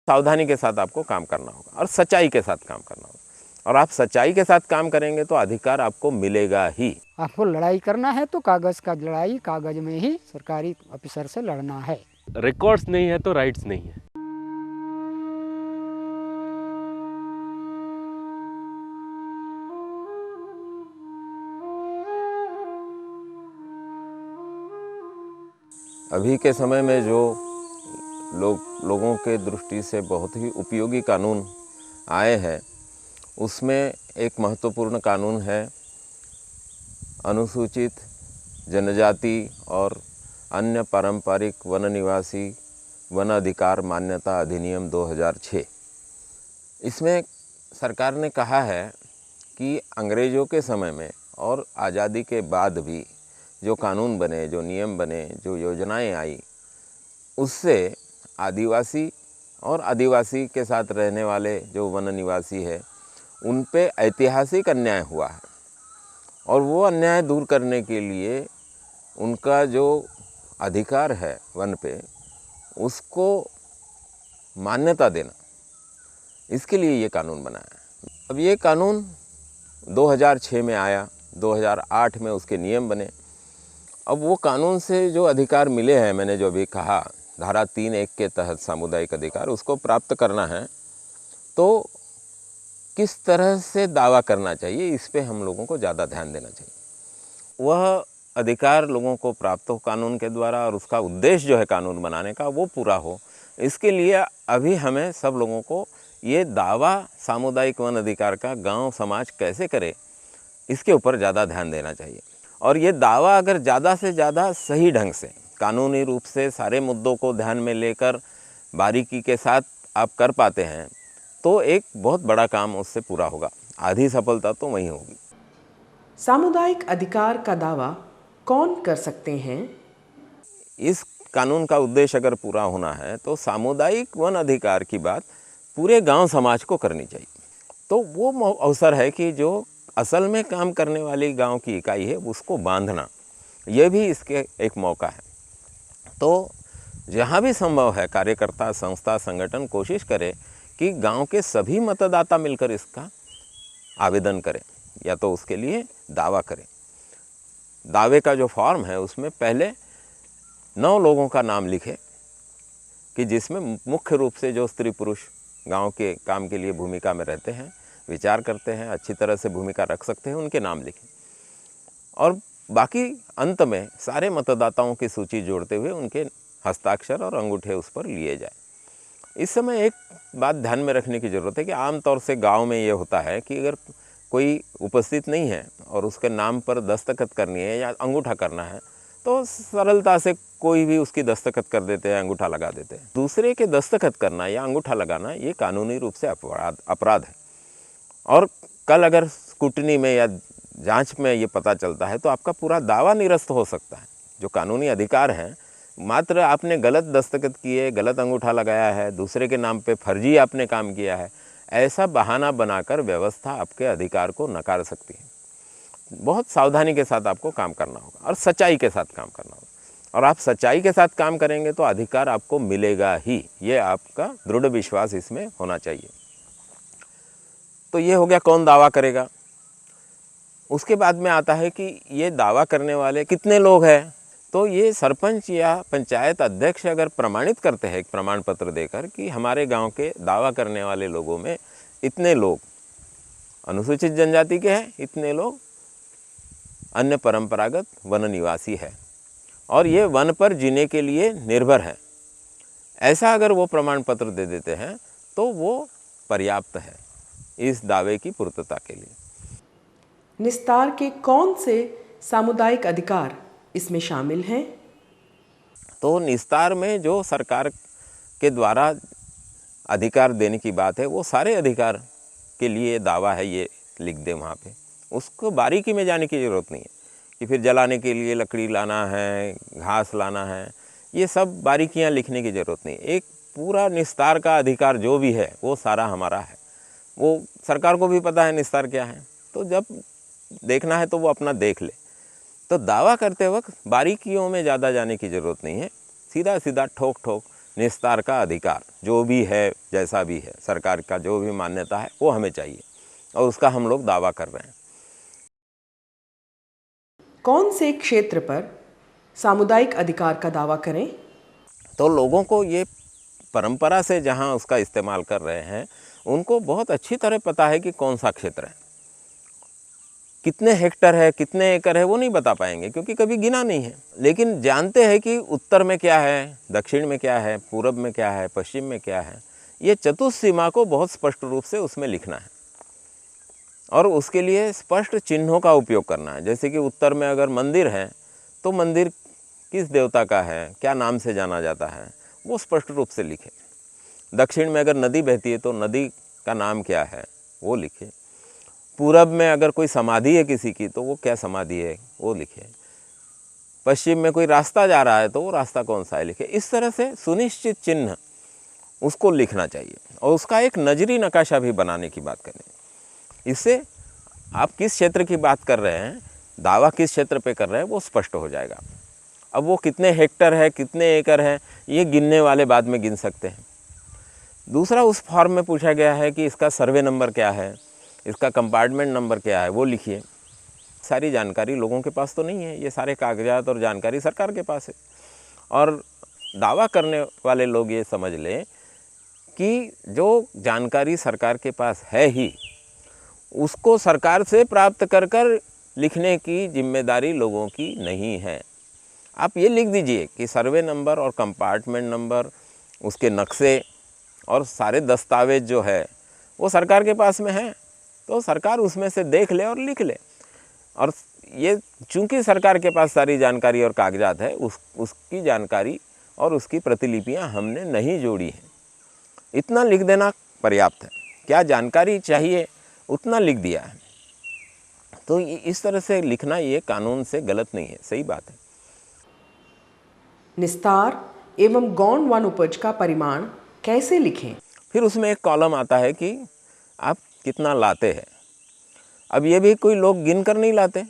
सावधानी के साथ आपको काम करना होगा और सच्चाई के साथ काम करना होगा। और आप सच्चाई के साथ काम करेंगे तो अधिकार आपको मिलेगा ही। आपको लड़ाई करना है तो कागज़ का लड़ाई कागज़ में ही सरकारी ऑफिसर से लड़ना है। रिकॉर्ड्स नहीं है तो राइट्स नहीं है। अभी के समय में जो लोगों के दृष्टि से बहुत ही उपयोगी कानून आए हैं, उसमें एक महत्वपूर्ण कानून है अनुसूचित जनजाति और अन्य पारंपरिक वन निवासी वन अधिकार मान्यता अधिनियम 2006। इसमें सरकार ने कहा है कि अंग्रेज़ों के समय में और आज़ादी के बाद भी जो कानून बने, जो नियम बने, जो योजनाएं आई, उससे आदिवासी और आदिवासी के साथ रहने वाले जो वन निवासी है उन पे ऐतिहासिक अन्याय हुआ है। और वो अन्याय दूर करने के लिए उनका जो अधिकार है वन पे, उसको मान्यता देना, इसके लिए ये कानून बनाया है। अब ये कानून 2006 में आया, 2008 में उसके नियम बने। अब वो कानून से जो अधिकार मिले हैं, मैंने जो अभी कहा धारा 3(1) के तहत सामुदायिक अधिकार, उसको प्राप्त करना है तो किस तरह से दावा करना चाहिए, इस पे हम लोगों को ज़्यादा ध्यान देना चाहिए। वह अधिकार लोगों को प्राप्त हो कानून के द्वारा और उसका उद्देश्य जो है कानून बनाने का वो पूरा हो। इसके लिए अभी हमें सब लोगों को ये दावा सामुदायिक वन अधिकार का गांव समाज कैसे करे, इसके ऊपर ज़्यादा ध्यान देना चाहिए। और ये दावा अगर ज़्यादा से ज़्यादा सही ढंग से कानूनी रूप से सारे मुद्दों को ध्यान में लेकर बारीकी के साथ आप कर पाते हैं तो एक बहुत बड़ा काम उससे पूरा होगा। आधी सफलता तो वहीं होगी। सामुदायिक अधिकार का दावा कौन कर सकते हैं? इस कानून का उद्देश्य अगर पूरा होना है तो सामुदायिक वन अधिकार की बात पूरे गांव समाज को करनी चाहिए। तो वो अवसर है कि जो असल में काम करने वाली गांव की इकाई है उसको बांधना, ये भी इसके एक मौका है। तो जहाँ भी संभव है कार्यकर्ता, संस्था, संगठन कोशिश करे कि गांव के सभी मतदाता मिलकर इसका आवेदन करें या तो उसके लिए दावा करें। दावे का जो फॉर्म है उसमें पहले 9 लोगों का नाम लिखें कि जिसमें मुख्य रूप से जो स्त्री पुरुष गांव के काम के लिए भूमिका में रहते हैं, विचार करते हैं, अच्छी तरह से भूमिका रख सकते हैं, उनके नाम लिखें। और बाकी अंत में सारे मतदाताओं की सूची जोड़ते हुए उनके हस्ताक्षर और अंगूठे उस पर लिए जाए। इस समय एक बात ध्यान में रखने की ज़रूरत है कि आमतौर से गांव में ये होता है कि अगर कोई उपस्थित नहीं है और उसके नाम पर दस्तखत करनी है या अंगूठा करना है तो सरलता से कोई भी उसकी दस्तखत कर देते हैं, अंगूठा लगा देते हैं। दूसरे के दस्तखत करना या अंगूठा लगाना ये कानूनी रूप से अपराध है। और कल अगर स्क्रूटनी में या जांच में ये पता चलता है तो आपका पूरा दावा निरस्त हो सकता है। जो कानूनी अधिकार हैं, मात्र आपने गलत दस्तखत किए, गलत अंगूठा लगाया है, दूसरे के नाम पे फर्जी आपने काम किया है, ऐसा बहाना बनाकर व्यवस्था आपके अधिकार को नकार सकती है। बहुत सावधानी के साथ आपको काम करना होगा और सच्चाई के साथ काम करना होगा। और आप सच्चाई के साथ काम करेंगे तो अधिकार आपको मिलेगा ही, ये आपका दृढ़ विश्वास इसमें होना चाहिए। तो ये हो गया कौन दावा करेगा। उसके बाद में आता है कि ये दावा करने वाले कितने लोग हैं। तो ये सरपंच या पंचायत अध्यक्ष अगर प्रमाणित करते हैं एक प्रमाण पत्र देकर कि हमारे गांव के दावा करने वाले लोगों में इतने लोग अनुसूचित जनजाति के हैं, इतने लोग अन्य परंपरागत वन निवासी है और ये वन पर जीने के लिए निर्भर है, ऐसा अगर वो प्रमाण पत्र दे देते हैं तो वो पर्याप्त है इस दावे की पूर्तता के लिए। निस्तार के कौन से सामुदायिक अधिकार इसमें शामिल हैं? तो निस्तार में जो सरकार के द्वारा अधिकार देने की बात है वो सारे अधिकार के लिए दावा है, ये लिख दें वहाँ पे। उसको बारीकी में जाने की ज़रूरत नहीं है कि फिर जलाने के लिए लकड़ी लाना है, घास लाना है, ये सब बारीकियाँ लिखने की ज़रूरत नहीं। एक पूरा निस्तार का अधिकार जो भी है वो सारा हमारा है। वो सरकार को भी पता है निस्तार क्या है, तो जब देखना है तो वो अपना देख ले। तो दावा करते वक्त बारीकियों में ज़्यादा जाने की ज़रूरत नहीं है, सीधा सीधा ठोक ठोक निस्तार का अधिकार जो भी है, जैसा भी है, सरकार का जो भी मान्यता है वो हमें चाहिए और उसका हम लोग दावा कर रहे हैं। कौन से क्षेत्र पर सामुदायिक अधिकार का दावा करें? तो लोगों को ये परंपरा से जहाँ उसका इस्तेमाल कर रहे हैं उनको बहुत अच्छी तरह पता है कि कौन सा क्षेत्र है, कितने हेक्टर है, कितने एकड़ है, वो नहीं बता पाएंगे क्योंकि कभी गिना नहीं है, लेकिन जानते हैं कि उत्तर में क्या है, दक्षिण में क्या है, पूरब में क्या है, पश्चिम में क्या है। ये चतुसीमा को बहुत स्पष्ट रूप से उसमें लिखना है और उसके लिए स्पष्ट चिन्हों का उपयोग करना है। जैसे कि उत्तर में अगर मंदिर है तो मंदिर किस देवता का है, क्या नाम से जाना जाता है, वो स्पष्ट रूप से लिखे। दक्षिण में अगर नदी बहती है तो नदी का नाम क्या है वो लिखे। पूरब में अगर कोई समाधि है किसी की तो वो क्या समाधि है वो लिखे। पश्चिम में कोई रास्ता जा रहा है तो वो रास्ता कौन सा है लिखे। इस तरह से सुनिश्चित चिन्ह उसको लिखना चाहिए और उसका एक नजरी नक्शा भी बनाने की बात करें। इससे आप किस क्षेत्र की बात कर रहे हैं, दावा किस क्षेत्र पे कर रहे हैं, वो स्पष्ट हो जाएगा। अब वो कितने हेक्टर है, कितने एकड़ है, ये गिनने वाले बाद में गिन सकते हैं। दूसरा, उस फॉर्म में पूछा गया है कि इसका सर्वे नंबर क्या है, इसका कंपार्टमेंट नंबर क्या है, वो लिखिए। सारी जानकारी लोगों के पास तो नहीं है, ये सारे कागजात और जानकारी सरकार के पास है। और दावा करने वाले लोग ये समझ लें कि जो जानकारी सरकार के पास है ही, उसको सरकार से प्राप्त कर कर लिखने की जिम्मेदारी लोगों की नहीं है। आप ये लिख दीजिए कि सर्वे नंबर और कंपार्टमेंट नंबर, उसके नक्शे और सारे दस्तावेज जो है वो सरकार के पास में है, तो सरकार उसमें से देख ले और लिख ले। और ये चूंकि सरकार के पास सारी जानकारी और कागजात है, उसकी जानकारी और उसकी प्रतिलिपियां हमने नहीं जोड़ी हैं। इतना लिख देना पर्याप्त है। क्या जानकारी चाहिए उतना लिख दिया है। तो इस तरह से लिखना ये कानून से गलत नहीं है, सही बात है। निस्तार एवं गौण वन उपज का परिमाण कैसे लिखें? फिर उसमें एक कॉलम आता है कि आप कितना लाते हैं। अब ये भी कोई लोग गिन कर नहीं लाते,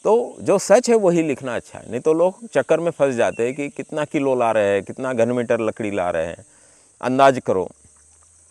तो जो सच है वही लिखना अच्छा है। नहीं तो लोग चक्कर में फंस जाते हैं कि कितना किलो ला रहे हैं, कितना घन मीटर लकड़ी ला रहे हैं, अंदाज करो।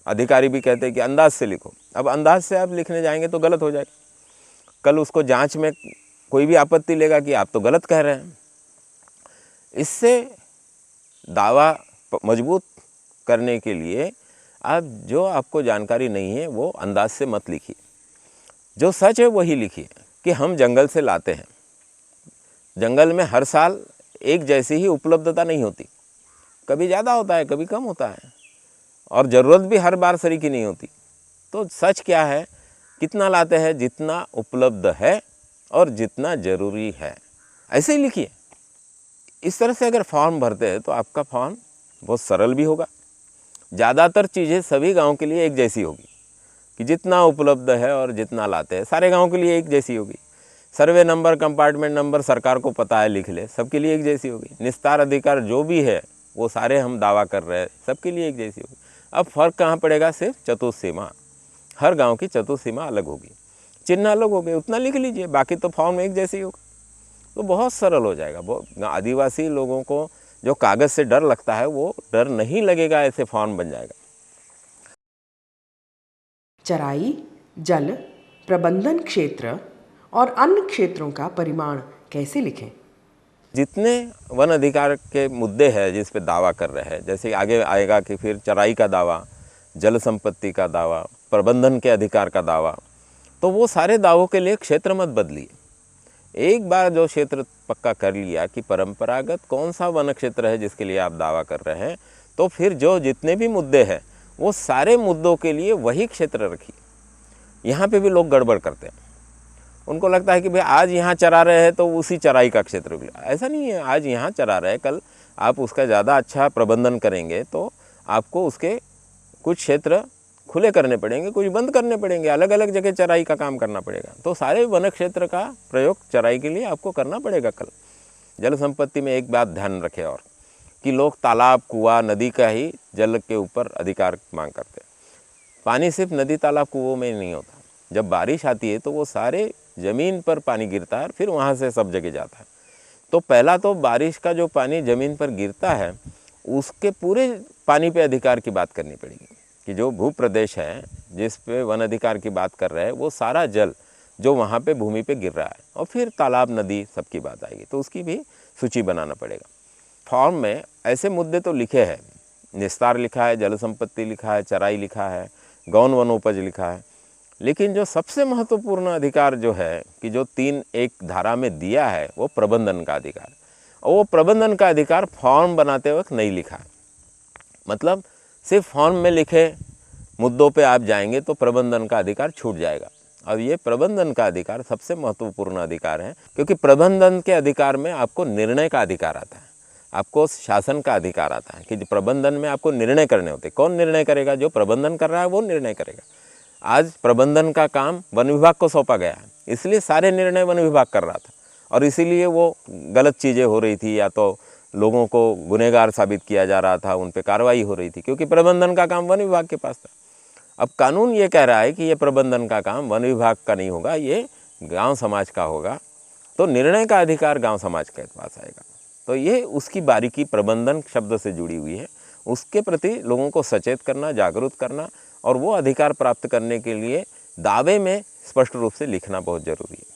अधिकारी भी कहते हैं कि अंदाज से लिखो। अब अंदाज से आप लिखने जाएंगे तो गलत हो जाएगा। कल उसको जांच में कोई भी आपत्ति लेगा कि आप तो गलत कह रहे हैं। इससे दावा मजबूत करने के लिए आप जो आपको जानकारी नहीं है वो अंदाज से मत लिखिए। जो सच है वही लिखिए कि हम जंगल से लाते हैं। जंगल में हर साल एक जैसी ही उपलब्धता नहीं होती, कभी ज़्यादा होता है, कभी कम होता है, और ज़रूरत भी हर बार सरीकी नहीं होती। तो सच क्या है, कितना लाते हैं, जितना उपलब्ध है और जितना ज़रूरी है, ऐसे ही लिखिए। इस तरह से अगर फॉर्म भरते हैं तो आपका फॉर्म बहुत सरल भी होगा। ज़्यादातर चीज़ें सभी गांव के लिए एक जैसी होगी कि जितना उपलब्ध है और जितना लाते हैं सारे गांव के लिए एक जैसी होगी। सर्वे नंबर, कंपार्टमेंट नंबर सरकार को पता है, लिख ले, सबके लिए एक जैसी होगी। निस्तार अधिकार जो भी है वो सारे हम दावा कर रहे हैं, सबके लिए एक जैसी होगी। अब फ़र्क कहाँ पड़ेगा, सिर्फ चतुसीमा। हर गांव की चतुसीमा अलग होगी, चिन्ह अलग हो गए, उतना लिख लीजिए, बाकी तो फॉर्म एक जैसे ही होगा। तो बहुत सरल हो जाएगा। बहुत आदिवासी लोगों को जो कागज़ से डर लगता है वो डर नहीं लगेगा, ऐसे फॉर्म बन जाएगा। चराई, जल प्रबंधन क्षेत्र और अन्य क्षेत्रों का परिमाण कैसे लिखें? जितने वन अधिकार के मुद्दे हैं जिस पे दावा कर रहे हैं, जैसे आगे आएगा कि फिर चराई का दावा, जल संपत्ति का दावा, प्रबंधन के अधिकार का दावा, तो वो सारे दावों के लिए क्षेत्र मत बदलिए। एक बार जो क्षेत्र पक्का कर लिया कि परंपरागत कौन सा वन क्षेत्र है जिसके लिए आप दावा कर रहे हैं, तो फिर जो जितने भी मुद्दे हैं वो सारे मुद्दों के लिए वही क्षेत्र रखिए। यहाँ पे भी लोग गड़बड़ करते हैं, उनको लगता है कि भाई आज यहाँ चरा रहे हैं तो उसी चराई का क्षेत्र भी। ऐसा नहीं है, आज यहाँ चरा रहे हैं, कल आप उसका ज़्यादा अच्छा प्रबंधन करेंगे तो आपको उसके कुछ क्षेत्र खुले करने पड़ेंगे, कुछ बंद करने पड़ेंगे, अलग अलग जगह चराई का काम करना पड़ेगा। तो सारे वन क्षेत्र का प्रयोग चराई के लिए आपको करना पड़ेगा कल। जल संपत्ति में एक बात ध्यान रखें और कि लोग तालाब, कुआं, नदी का ही जल के ऊपर अधिकार मांग करते हैं। पानी सिर्फ नदी, तालाब, कुओं में नहीं होता। जब बारिश आती है तो वो सारे ज़मीन पर पानी गिरता है, फिर वहाँ से सब जगह जाता है। तो पहला तो बारिश का जो पानी ज़मीन पर गिरता है उसके पूरे पानी पे अधिकार की बात करनी पड़ेगी कि जो भू प्रदेश है जिस पे वन अधिकार की बात कर रहे हैं वो सारा जल जो वहाँ पे भूमि पे गिर रहा है, और फिर तालाब नदी सबकी बात आएगी, तो उसकी भी सूची बनाना पड़ेगा। फॉर्म में ऐसे मुद्दे तो लिखे हैं, निस्तार लिखा है, जल संपत्ति लिखा है, चराई लिखा है, गौण वनोपज लिखा है, लेकिन जो सबसे महत्वपूर्ण अधिकार जो है कि जो 3(1) धारा में दिया है वो प्रबंधन का अधिकार, और वो प्रबंधन का अधिकार फॉर्म बनाते वक्त नहीं लिखा है। मतलब सिर्फ फॉर्म में लिखे मुद्दों पे आप जाएंगे तो प्रबंधन का अधिकार छूट जाएगा। अब ये प्रबंधन का अधिकार सबसे महत्वपूर्ण अधिकार है, क्योंकि प्रबंधन के अधिकार में आपको निर्णय का अधिकार आता है, आपको शासन का अधिकार आता है कि प्रबंधन में आपको निर्णय करने होते। कौन निर्णय करेगा? जो प्रबंधन कर रहा है वो निर्णय करेगा। आज प्रबंधन का काम वन विभाग को सौंपा गया है, इसलिए सारे निर्णय वन विभाग कर रहा था, और इसीलिए वो गलत चीज़ें हो रही थी, या तो लोगों को गुनहगार साबित किया जा रहा था, उन पे कार्रवाई हो रही थी, क्योंकि प्रबंधन का काम वन विभाग के पास था। अब कानून ये कह रहा है कि ये प्रबंधन का काम वन विभाग का नहीं होगा, ये गांव समाज का होगा, तो निर्णय का अधिकार गांव समाज के पास आएगा। तो ये उसकी बारीकी प्रबंधन शब्द से जुड़ी हुई है, उसके प्रति लोगों को सचेत करना, जागरूक करना, और वो अधिकार प्राप्त करने के लिए दावे में स्पष्ट रूप से लिखना बहुत ज़रूरी है।